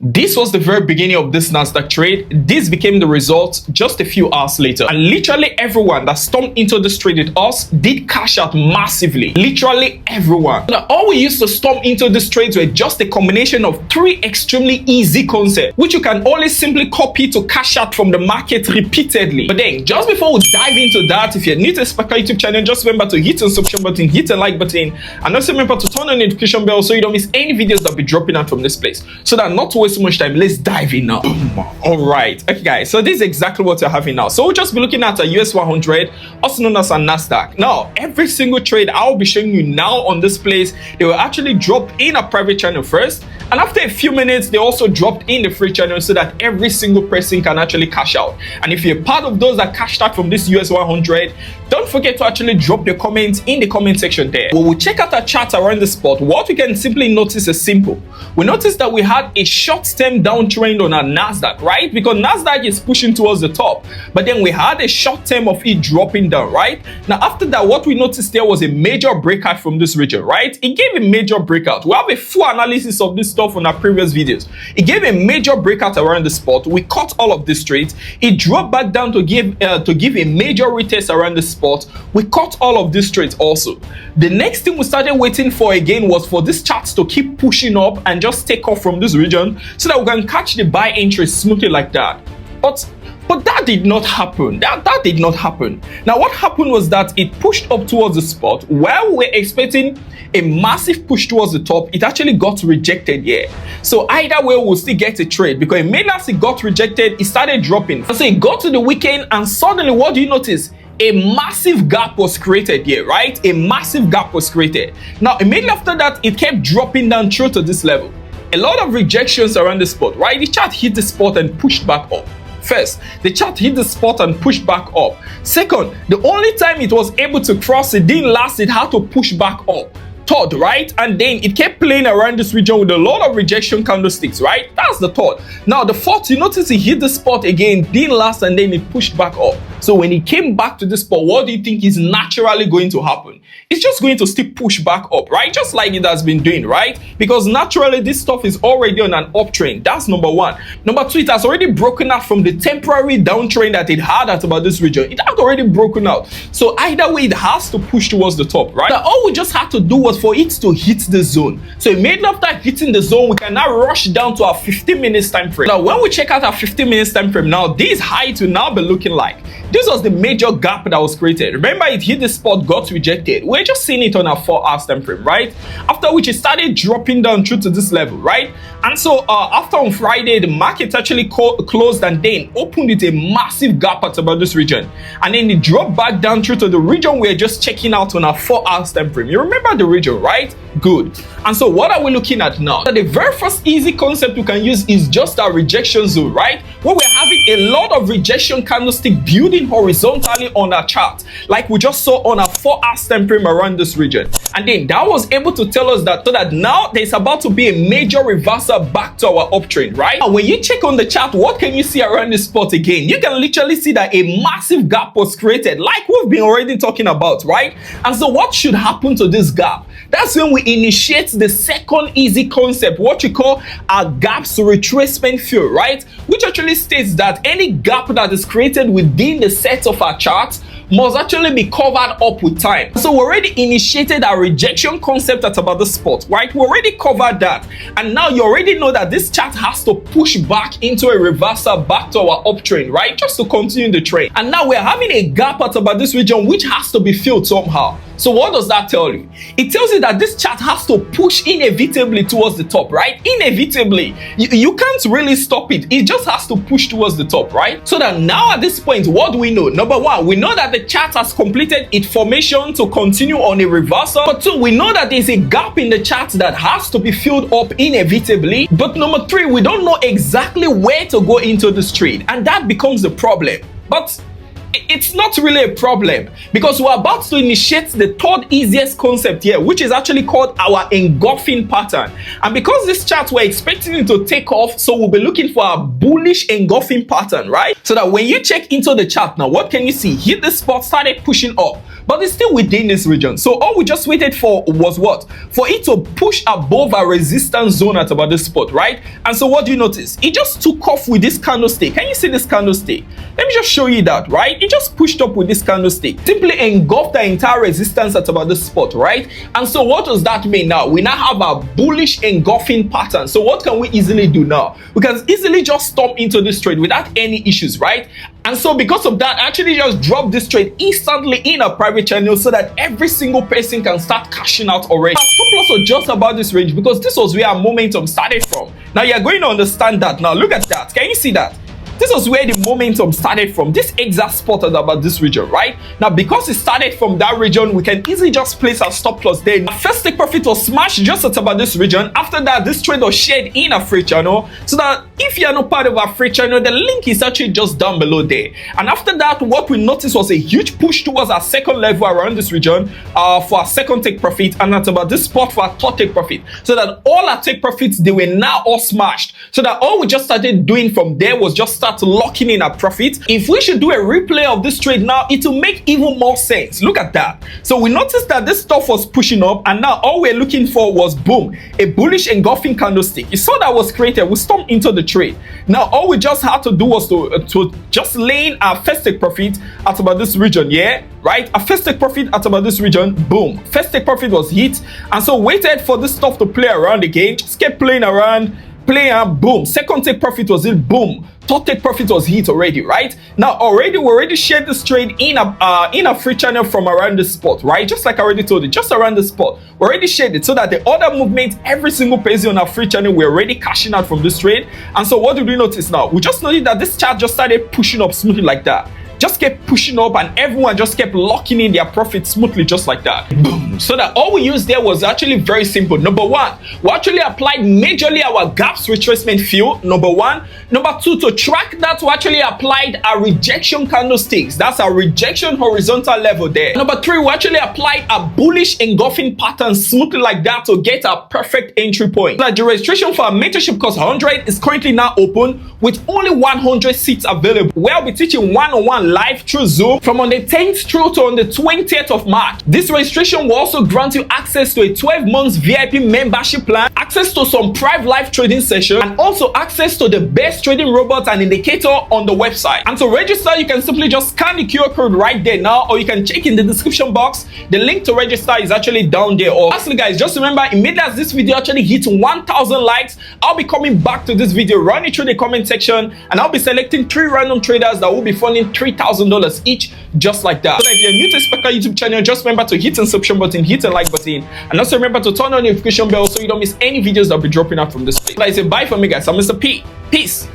This was the very beginning of this NASDAQ trade. This became the result just a few hours later. And literally everyone that stormed into this trade with us did cash out massively. Literally everyone. Now, all we used to storm into this trades were just a combination of three extremely easy concepts, which you can only simply copy to cash out from the market repeatedly. But then, just before we dive into that, if you're new to the Sparker YouTube channel, just remember to hit the subscribe button, hit the like button, and also remember to turn on the notification bell so you don't miss any videos that will be dropping out from this place. So that not to waste so much time, let's dive in now. All right, okay guys, so this is exactly what you're having now. So we'll just be looking at a US 100, also known as a NASDAQ. Now every single trade I'll be showing you now on this place, they will actually drop in a private channel first, and after a few minutes they also dropped in the free channel so that every single person can actually cash out. And if you're part of those that cashed out from this US 100, don't forget to actually drop your comments in the comment section there. When we check out our chart around the spot, what we can simply notice is simple. We notice that we had a short-term downtrend on our NASDAQ, right? Because NASDAQ is pushing towards the top, but then we had a short term of it dropping down, right? Now after that, what we noticed there was a major breakout from this region, right? It gave a major breakout. We have a full analysis of this stuff on our previous videos. It gave a major breakout around the spot. We caught all of these trades. It dropped back down to give a major retest around the spot. We caught all of these trades also. The next thing we started waiting for again was for this chart to keep pushing up and just take off from this region so that we can catch the buy entry smoothly like that. But that did not happen. That did not happen. Now what happened was that it pushed up towards the spot. While we were expecting a massive push towards the top, it actually got rejected here. So either way we'll still get a trade, because immediately as it got rejected, it started dropping. And so it got to the weekend, and suddenly what do you notice? A massive gap was created here, right? A massive gap was created. Now immediately after that, it kept dropping down through to this level. A lot of rejections around the spot, right? The chart hit the spot and pushed back up. First, the chart hit the spot and pushed back up. Second, the only time it was able to cross, it didn't last, it had to push back up. Third, right? And then it kept playing around this region with a lot of rejection candlesticks, right? That's the third. Now the fourth, you notice it hit the spot again, didn't last, and then it pushed back up. So when it came back to this spot, what do you think is naturally going to happen? It's just going to still push back up, right? Just like it has been doing, right? Because naturally this stuff is already on an uptrend. That's number one. Number two, it has already broken out from the temporary downtrend that it had at about this region. It had already broken out. So either way, it has to push towards the top, right? Now all we just had to do was for it to hit the zone. So immediately after hitting the zone, we can now rush down to our 15 minutes time frame. Now when we check out our 15 minutes time frame, now this height will now be looking like this was the major gap that was created. Remember, it hit the spot, got rejected. We're just seeing it on our 4 hours time frame, right? After which it started dropping down through to this level, right? And so after on Friday, the market actually closed and then opened with a massive gap at about this region, and then it dropped back down through to the region we're just checking out on our 4 hours time frame. You remember the region, right? Good. And so what are we looking at now? The very first easy concept we can use is just our rejection zone, right? Where we're having a lot of rejection candlestick building horizontally on our chart, like we just saw on our 4 hours time frame around this region. And then that was able to tell us that, so that now there's about to be a major reversal back to our uptrend, right? And when you check on the chart, what can you see around this spot again? You can literally see that a massive gap was created, like we've been already talking about, right? And so what should happen to this gap? That's when we initiate the second easy concept, what you call a gaps retracement field, right? Which actually states that any gap that is created within the set of our chart must actually be covered up with time. So we already initiated our rejection concept at about the spot, right? We already covered that, and now you already know that this chart has to push back into a reversal back to our uptrend, right? Just to continue the trend. And now we're having a gap at about this region which has to be filled somehow. So what does that tell you? It tells you that this chart has to push inevitably towards the top, right? Inevitably. You can't really stop it. It just has to push towards the top, right? So that now at this point, what do we know? Number one, we know that the chart has completed its formation to continue on a reversal. But two, we know that there's a gap in the chart that has to be filled up inevitably. But number three, we don't know exactly where to go into this trade, and that becomes the problem. But it's not really a problem, because we're about to initiate the third easiest concept here, which is actually called our engulfing pattern. And because this chart we're expecting it to take off, so we'll be looking for a bullish engulfing pattern, right? So that when you check into the chart now, what can you see? Hit the spot, started pushing up, but it's still within this region. So all we just waited for was what? For it to push above our resistance zone at about this spot, right? And so what do you notice? It just took off with this candlestick. Can you see this candlestick? Let me just show you that, right? It just pushed up with this candlestick, simply engulfed the entire resistance at about this spot, right? And so what does that mean now? We now have a bullish engulfing pattern. So what can we easily do now? We can easily just stomp into this trade without any issues, right? And so because of that, I actually just dropped this trade instantly in a private channel so that every single person can start cashing out already. Our stop loss was just about this range because this was where our momentum started from. Now you're going to understand that. Now look at that. Can you see that? This was where the momentum started from, this exact spot at about this region, right? Now, because it started from that region, we can easily just place our stop loss there. Our first take profit was smashed just at about this region. After that, this trade was shared in a free channel, so that if you are not part of our free channel, the link is actually just down below there. And after that, what we noticed was a huge push towards our second level around this region for our second take profit, and at about this spot for our third take profit. So that all our take profits, they were now all smashed. So that all we just started doing from there was just start locking in our profit. If we should do a replay of this trade now, it will make even more sense. Look at that. So we noticed that this stuff was pushing up, and now all we're looking for was boom, a bullish engulfing candlestick. You saw that was created. We stomped into the trade. Now all we just had to do was to just lay in our first take profit at about this region, yeah, right? Our first take profit at about this region, boom, first take profit was hit, and so waited for this stuff to play around again. Just kept playing around, boom, second take profit was hit, boom, third take profit was hit already, right? Now we already shared this trade in a free channel from around this spot, right? Just like I already told you, just around the spot, we already shared it so that the other movement, every single person on our free channel, we're already cashing out from this trade. And so what did we notice now? We just noticed that this chart just started pushing up smoothly like that. Just kept pushing up, and everyone just kept locking in their profits smoothly just like that. Boom. So that all we used there was actually very simple. Number one, we actually applied majorly our gaps retracement field, number one. Number two, to track that, we actually applied our rejection candlesticks. That's our rejection horizontal level there. Number three, we actually applied a bullish engulfing pattern smoothly like that to get a perfect entry point. Now, the registration for our mentorship course 100 is currently now open with only 100 seats available, where I'll be teaching one-on-one live through Zoom from on the 10th through to on the 20th of March. This registration will also grant you access to a 12 months VIP membership plan, access to some private live trading sessions, and also access to the best trading robots and indicator on the website. And to register, you can simply just scan the QR code right there now, or you can check in the description box. The link to register is actually down there. Or lastly, guys, just remember, immediately as this video actually hits 1,000 likes, I'll be coming back to this video, running through the comment section, and I'll be selecting 3 random traders that will be funding $3,000 each, just like that. So if you're new to Scalper YouTube channel, just remember to hit the subscription button, hit the like button, and also remember to turn on the notification bell so you don't miss any videos that I'll be dropping out from this place. Like I say, bye for me, guys. I'm Mr. P. Peace.